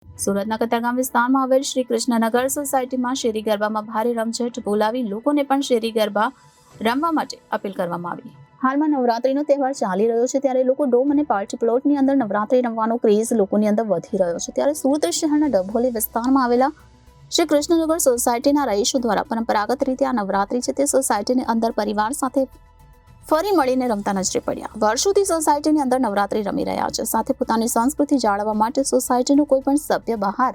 સુરતના કતારગામ વિસ્તારમાં આવેલ શ્રી કૃષ્ણનગર સોસાયટીમાં શેરી ગરબામાં ભારે રમઝટ બોલાવી લોકોને પણ શેરી ગરબા રમવા માટે અપીલ કરવામાં આવી. હાલમાં નવરાત્રીનો તહેવાર ચાલી રહ્યો છે ત્યારે લોકો ડોમ અને પાર્ટી પ્લોટની અંદર નવરાત્રી રમવાનો ક્રેઝ લોકોની અંદર વધી રહ્યો છે. ત્યારે સુરત શહેરના ડભોલી વિસ્તારમાં આવેલા શ્રી કૃષ્ણનગર સોસાયટીના રહીશો દ્વારા પરંપરાગત રીતે આ નવરાત્રી છે તે સોસાયટીની અંદર પરિવાર સાથે ફરી મળીને રમતા નજરે પડ્યા. વર્ષોથી સોસાયટીની અંદર નવરાત્રી રમી રહ્યા છે. સાથે પોતાની સંસ્કૃતિ જાળવવા માટે સોસાયટીનો કોઈ પણ સભ્ય બહાર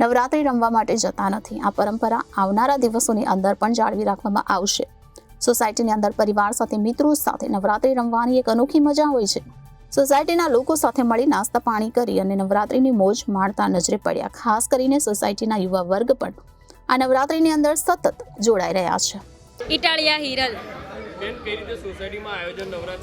નવરાત્રી રમવા માટે જતા નથી. આ પરંપરા આવનારા દિવસોની અંદર પણ જાળવી રાખવામાં આવશે. સોસાયટીની અંદર પરિવાર સાથે મિત્રો સાથે નવરાત્રી રમવાની એક અનોખી મજા હોય છે. સોસાયટીના લોકો સાથે મળી નાસ્તા પાણી કરી અને નવરાત્રીની મોજ માણતા નજરે પડ્યા. ખાસ કરીને સોસાયટીના યુવા વર્ગ પણ આ નવરાત્રીની અંદર સતત જોડાઈ રહ્યા છે. ઇટાલિયા હિરલ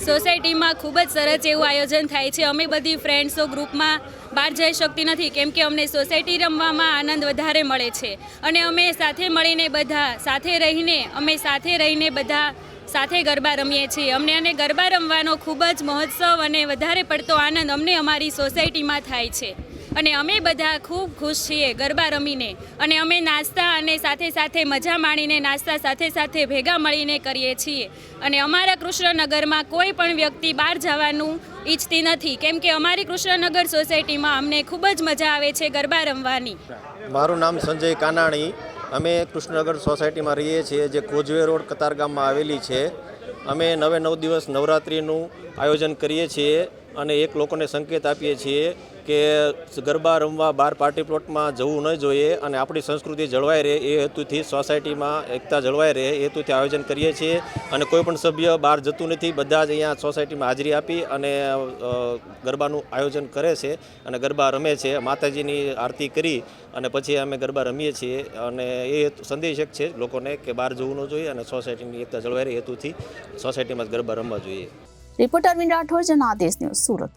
સોસાયટીમાં ખૂબ જ સરસ એવું આયોજન થાય છે. અમે બધી ફ્રેન્ડ્સો ગ્રુપમાં બહાર જઈ શકતી નથી કેમ કે અમને સોસાયટી રમવામાં આનંદ વધારે મળે છે અને અમે સાથે મળીને બધા સાથે રહીને બધા સાથે ગરબા રમીએ છીએ. અમને અને ગરબા રમવાનો ખૂબ જ મહોત્સવ અને વધારે પડતો આનંદ અમને અમારી સોસાયટીમાં થાય છે અને અમે બધા ખૂબ ખુશ છીએ ગરબા રમીને અને અમે નાસ્તા અને સાથે મજા માણીને નાસ્તા સાથે ભેગા મળીને કરીએ છીએ અને અમારા કૃષ્ણનગરમાં કોઈ પણ વ્યક્તિ બહાર જવાનું ઈચ્છતી નથી કેમ કે અમારી કૃષ્ણનગર સોસાયટીમાં અમને ખૂબ જ મજા આવે છે ગરબા રમવાની. મારું નામ સંજય કાનાણી. અમે કૃષ્ણનગર સોસાયટીમાં રહીએ છીએ જે કોઝવે રોડ કતારગામમાં આવેલી છે. અમે 9 દિવસ નવરાત્રિનું આયોજન કરીએ છીએ અને એક લોકોને સંકેત આપીએ છીએ કે ગરબા રમવા બહાર પાર્ટી પ્લોટમાં જવું ન જોઈએ અને આપણી સંસ્કૃતિ જળવાઈ રહે એ હેતુથી સોસાયટીમાં એકતા જળવાઈ રહે એ હેતુથી આયોજન કરીએ છીએ અને કોઈ પણ સભ્ય બહાર જતું નથી. બધા જ અહીંયા સોસાયટીમાં હાજરી આપી અને ગરબાનું આયોજન કરે છે અને ગરબા રમે છે. માતાજીની આરતી કરી અને પછી અમે ગરબા રમીએ છીએ અને એ સંદેશ એક છે લોકોને કે બહાર જવું ન જોઈએ અને સોસાયટીની એકતા જળવાઈ રહે હેતુથી સોસાયટીમાં જ ગરબા રમવા જોઈએ. Reporter Arvind Rathod, Janadesh news, Surat.